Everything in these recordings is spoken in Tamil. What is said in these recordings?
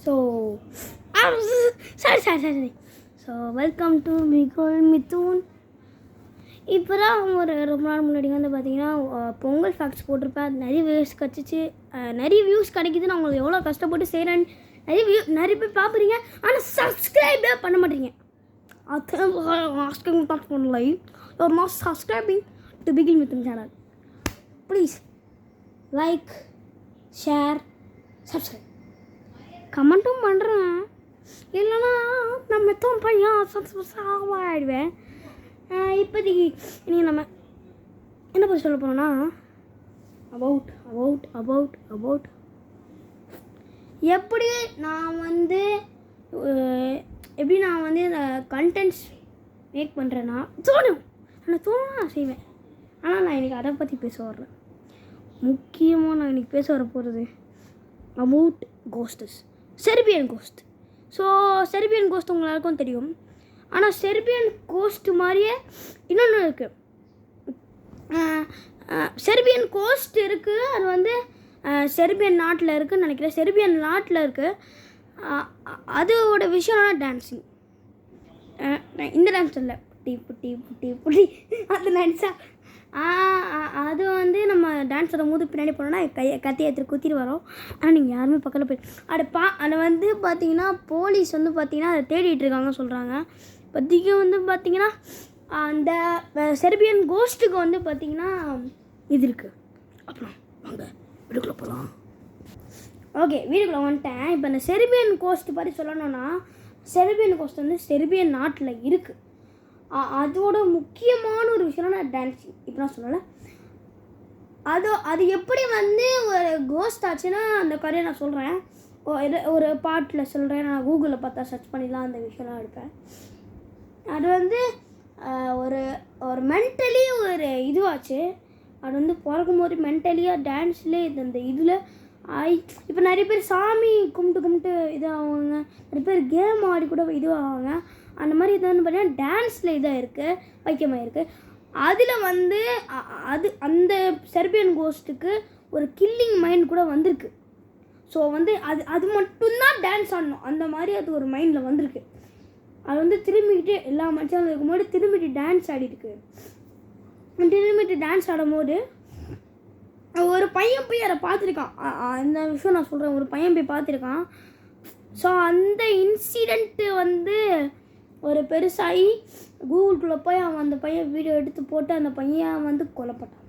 ஸோ சரி so welcome to Miguel Mithun. இப்போ தான் ரொம்ப நாள் முன்னாடி வந்து பார்த்தீங்கன்னா பொங்கல் ஃபேக்ட்ஸ் போட்டிருப்பேன். நிறைய வியூஸ் கிடச்சிச்சு, நிறைய வியூஸ் கிடைக்குது. நான் உங்களுக்கு எவ்வளோ கஷ்டப்பட்டு செய்கிறேன்னு நிறைய பேர் பார்க்குறீங்க, ஆனால் சப்ஸ்கிரைபே பண்ண மாட்டீங்க. asking that one like you're not subscribing to Begin With channel. Please like, share, subscribe. கமெண்ட்டும் பண்ணுறேன், இல்லைன்னா நம்ம எத்தனை பையன் ஆகிடுவேன். இப்போதைக்கு நீங்கள் நம்ம என்ன பற்றி சொல்ல போகிறோன்னா அபவுட் எப்படி நான் வந்து இந்த கண்டென்ட்ஸ் மேக் பண்ணுறேன்னா நான் செய்வேன். ஆனால் நான் இன்றைக்கி அதை பற்றி பேச வர்றேன். முக்கியமாக நான் இன்றைக்கி பேச வர போகிறது about ghosts, Serbian ghost. So Serbian ghost உங்கள் எல்லாருக்கும் தெரியும். ஆனால் செர்பியன் கோஸ்ட் மாதிரியே இன்னொன்று இருக்குது. செர்பியன் கோஸ்ட் இருக்குது, அது வந்து செர்பியன் நாட்டில் இருக்குதுன்னு நினைக்கிறேன். செர்பியன் நாட்டில் இருக்குது. அதோட விஷயம்னா டான்ஸிங். இந்த டான்ஸ் இல்லை, புட்டி அந்த டான்ஸா. அது வந்து நம்ம டான்ஸ் ஆடும்போது பின்னாடி போனோன்னா கத்தி எடுத்து குத்திட்டு வரோம். ஆனால் நீங்கள் யாருமே பக்கத்தில் போய் அதை வந்து பார்த்தீங்கன்னா போலீஸ் வந்து பார்த்தீங்கன்னா அதை தேடிட்டு இருக்காங்க சொல்கிறாங்க. இப்போதைக்கு வந்து பார்த்தீங்கன்னா அந்த செர்பியன் கோஸ்ட்டுக்கு வந்து பார்த்தீங்கன்னா இது இருக்குது. அப்புறம் வாங்க வீட்டுக்குள்ளே போகலாம். ஓகே, வீட்டுக்குள்ளே வந்துட்டேன். இப்போ இந்த செர்பியன் கோஸ்ட் பற்றி சொல்லணும்னா, செர்பியன் கோஸ்ட் வந்து செர்பியன் நாட்டில் இருக்குது. அதோட முக்கியமான ஒரு விஷயம்னா டான்ஸிங். இப்போ நான் சொல்லலை, அது எப்படி வந்து ஒரு கோஸ்ட் ஆச்சுன்னா அந்த கதையை நான் சொல்கிறேன். ஒரு பாட்டில் சொல்கிறேன். நான் கூகுளில் பார்த்தா சர்ச் பண்ணிடலாம், அந்த விஷயம்லாம் எடுப்பேன். அது வந்து ஒரு மென்டலி ஒரு இதுவாச்சு. அது வந்து பிறக்கும்போது மென்டலியாக டான்ஸ்லேயே இந்த இதில் இப்போ நிறைய பேர் சாமி கும்பிட்டு இதாகுவாங்க, நிறைய பேர் கேம் ஆடி கூட இதுவாகுவாங்க. அந்த மாதிரி இது வந்து பார்த்தீங்கன்னா டான்ஸில் இதாக இருக்குது, வைக்கியமாக இருக்குது. அதில் வந்து அந்த செர்பியன் கோஸ்ட்டுக்கு ஒரு கில்லிங் மைண்ட் கூட வந்திருக்கு. ஸோ வந்து அது மட்டும்தான் டான்ஸ் ஆடணும், அந்த மாதிரி அது ஒரு மைண்டில் வந்திருக்கு. அது வந்து திரும்பிக்கிட்டு எல்லா மனுஷங்களும் இருக்கும்போது திரும்பிட்டு டான்ஸ் ஆடிருக்கு. திரும்பிட்டு டான்ஸ் ஆடும்போது ஒரு பையன் போய் அதை பார்த்துருக்கான். அந்த விஷயம் நான் சொல்கிறேன், ஒரு பையன் போய் பார்த்துருக்கான். ஸோ அந்த இன்சிடெண்ட்டு வந்து ஒரு பெருசாகி கூகுள்குள்ளே போய் அவன் அந்த பையன் வீடியோ எடுத்து போட்டு அந்த பையன் வந்து கொல்லப்பட்டான்.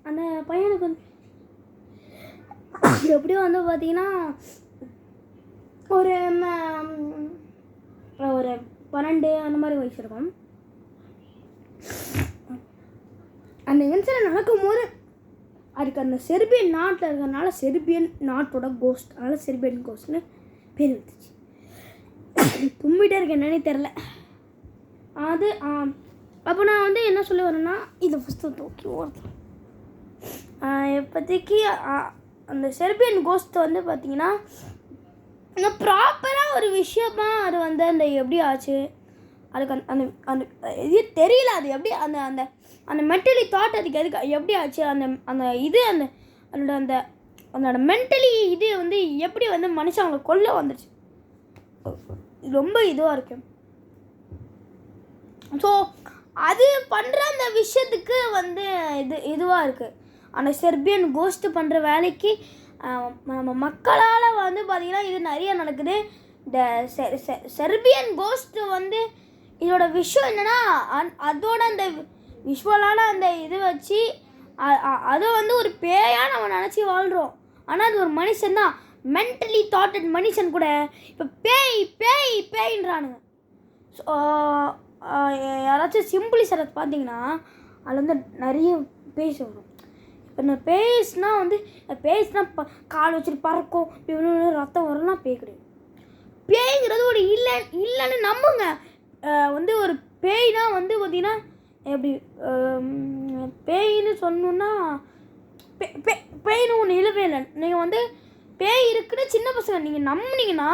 அந்த பையனுக்கு வந்து எப்படியும் வந்து பார்த்திங்கன்னா ஒரு 12 அந்த மாதிரி வயசு இருக்கும். அந்த இன்சிடென்ட் நடக்கும்போது அதுக்கு அந்த செர்பியன் நாட்டில் இருக்கிறதுனால செர்பியன் நாட்டோட கோஸ்ட், அதனால் செர்பியன் கோஸ்ட்னு பேர் வந்துச்சு. தும்பிட்டே இருக்கு என்னன்னே தெரில. அது அப்போ நான் வந்து என்ன சொல்ல வரேன்னா, இதை ஃபஸ்ட்டு தூக்கி ஓடுறேன். இப்போதைக்கு அந்த செர்பியன் கோஸ்ட் வந்து பார்த்திங்கன்னா ப்ராப்பராக ஒரு விஷயமாக அது வந்து அந்த எப்படி ஆச்சு, அதுக்கு அந்த அந்த இது தெரியல. அது எப்படி அந்த அந்த அந்த மென்டலி தாட் அதுக்கு எப்படி ஆச்சு, அந்த இது அதோட மென்டலி இது வந்து எப்படி வந்து மனுஷங்களை கொல்ல வந்துடுச்சு. ரொம்ப இதுவாக இருக்கு. ஸோ அது பண்ணுற அந்த விஷயத்துக்கு வந்து இதுவாக இருக்குது. அந்த செர்பியன் கோஸ்ட்டு பண்ணுற வேலைக்கு நம்ம மக்களால் வந்து பார்த்திங்கன்னா இது நிறைய நடக்குது. இந்த செர்பியன் கோஸ்ட்டு வந்து இதோட விஷயம் என்னென்னா, அதோட அந்த விஷுவலான அந்த இது வச்சு அதை வந்து ஒரு பேயாக நம்ம நினச்சி வாழ்கிறோம். ஆனால் அது ஒரு மனுஷன் தான், மென்டலி தாட்டட் மனுஷன் கூட இப்போ பேயின்றானுங்க. ஸோ யாராச்சும் சிம்பிளி சரத்தை பார்த்தீங்கன்னா அதில் வந்து நிறைய பேச வரும். இப்போ இந்த பேஸ்னால் வந்து கால் வச்சுட்டு பறக்கும், இப்படி ரத்தம் வரும்னா பேய் கிடையாது. பேய்ங்கிறது ஒரு இல்லைன்னு நம்புங்க. வந்து ஒரு பேய்னா வந்து பார்த்திங்கன்னா எப்படி பேயின்னு சொன்னோன்னா பேயின்னு ஒன்று இல்லவே இல்லை. நீங்கள் வந்து பேய் இருக்குன்னு சின்ன பசங்க நீங்கள் நம்பினீங்கன்னா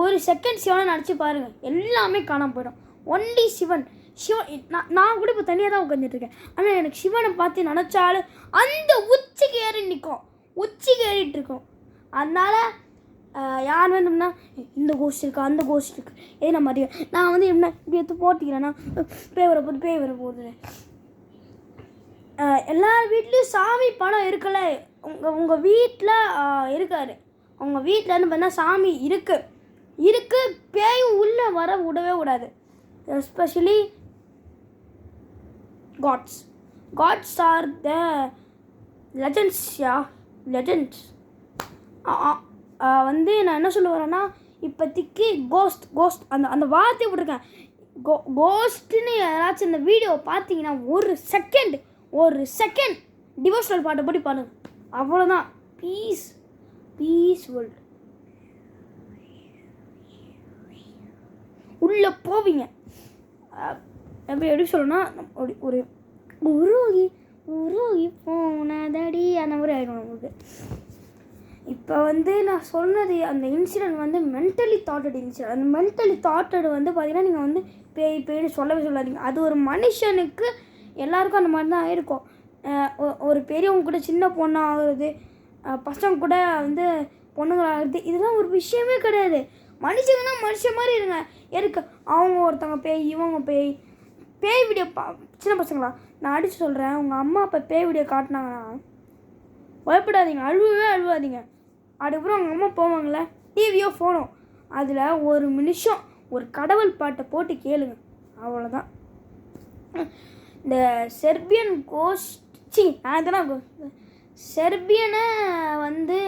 ஒரு செகண்ட் சிவனை நினச்சி பாருங்கள், எல்லாமே காணாமல் போயிடும். ஒன்லி சிவன் நான் கூட இப்போ தனியாக தான் உட்காந்துட்ருக்கேன். ஆனால் எனக்கு சிவனை பார்த்து நினச்சாலும் அந்த உச்சிக்கு ஏறி நிற்கும். உச்சிக்கு ஏறிட்டு இருக்கோம். அதனால் யார் வேணும்னா இந்த கோஸ்ட் இருக்குது அந்த கோஸ்ட் இருக்குது ஏன்னா மாதிரி நான் வந்து என்ன இப்படி எடுத்து போட்டிக்கிறேன்னா பேய் வரப்போகுது. எல்லார் வீட்லேயும் சாமி படம் இருக்குல்ல, உங்கள் வீட்டில் இருக்கார். உங்கள் வீட்டில் இருந்து பார்த்தா சாமி இருக்குது பேயும் உள்ளே வர விடவே விடாது. Especially gods are the legends. வந்து நான் என்ன சொல்ல வரேன்னா, இப்போதைக்கு கோஸ்ட் அந்த வார்த்தையை விட்டுருக்கேன். கோஸ்ட்டுன்னு யாராச்சும் இந்த வீடியோவை பார்த்தீங்கன்னா ஒரு செகண்ட் டிவோஷனல் பாட்டை போட்டு பாருங்க, அவ்வளோதான். பீஸ் வேர்ல்டு உள்ளே போவீங்க. எப்படி சொல்லணும்னா ஒரு உருகி போனதடி அந்த மாதிரி ஆகிடும் நமக்கு. இப்போ வந்து நான் சொன்னது அந்த இன்சிடென்ட் வந்து மென்டலி தாட்டட் இன்சிடென்ட். அந்த மென்டலி தாட்டட் வந்து பார்த்தீங்கன்னா நீங்கள் வந்து பேய்னு சொல்லவே சொல்லாதீங்க. அது ஒரு மனுஷனுக்கு எல்லாருக்கும் அந்த மாதிரி தான் இருக்கும். ஒரு பெரியவங்க கூட சின்ன பொண்ணு ஆகுறது, பசங்க கூட வந்து பொண்ணுங்களாகிறது, இதெல்லாம் ஒரு விஷயமே கிடையாது. மனுஷங்கன்னா மனுஷன் மாதிரி இருங்க. எதுக்கு அவங்க ஒருத்தவங்க பேய் இவங்க பேய் வீடியோ சின்ன பசங்களா நான் அடித்து சொல்கிறேன், உங்கள் அம்மா அப்பா பேய் வீடியோ காட்டினாங்கன்னா பயப்படாதீங்க, அழுவாதீங்க. அதுக்கப்புறம் அவங்க அம்மா போவாங்களே டிவியோ ஃபோனோ, அதில் ஒரு நிமிஷம் ஒரு கடவுள் பாட்டை போட்டு கேளுங்க, அவ்வளோதான். இந்த செர்பியன் செர்பியனை வந்து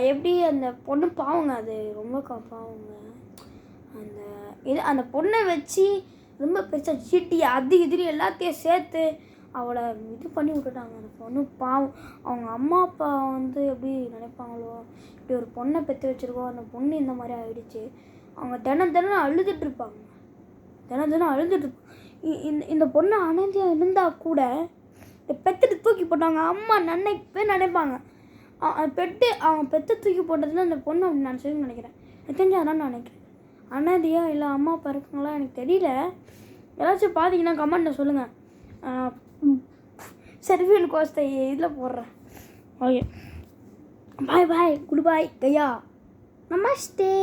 எப்படி அந்த பொண்ணு பாவங்க, அது ரொம்ப பாவங்க. அந்த பொண்ணை வச்சு ரொம்ப பெருசாக சீட்டி அது இதுன்னு எல்லாத்தையும் சேர்த்து அவளை இது பண்ணி விட்டுட்டாங்க. அந்த பொண்ணு பாவம். அவங்க அம்மா அப்பா வந்து எப்படி நினைப்பாங்களோ, இப்படி ஒரு பொண்ணை பெற்று வச்சுருக்கோம், அந்த பொண்ணு இந்த மாதிரி ஆகிடுச்சு. அவங்க தினம் அழுதுட்டுருப்பாங்க. இந்த பொண்ணு அனந்தியாக இருந்தால் கூட இந்த பெற்றுட்டு தூக்கி போட்டாங்க அம்மா நினைப்பாங்க. அவங்க பெற்று தூக்கி போட்டதுல அந்த பொண்ணு அப்படி நினச்சதுன்னு நினைக்கிறேன். தெரிஞ்சு அதான் நான் நினைக்கிறேன். அனாதையா இல்லை அம்மா அப்பா இருக்குங்களா எனக்கு தெரியல. ஏதாச்சும் பார்த்தீங்கன்னா கமெண்ட்டில் சொல்லுங்கள். செர்பியன் கோஸ்ட்டை இதில் போடுறேன். ஓகே, பாய் குட் பாய் கையா, நமஸ்தே.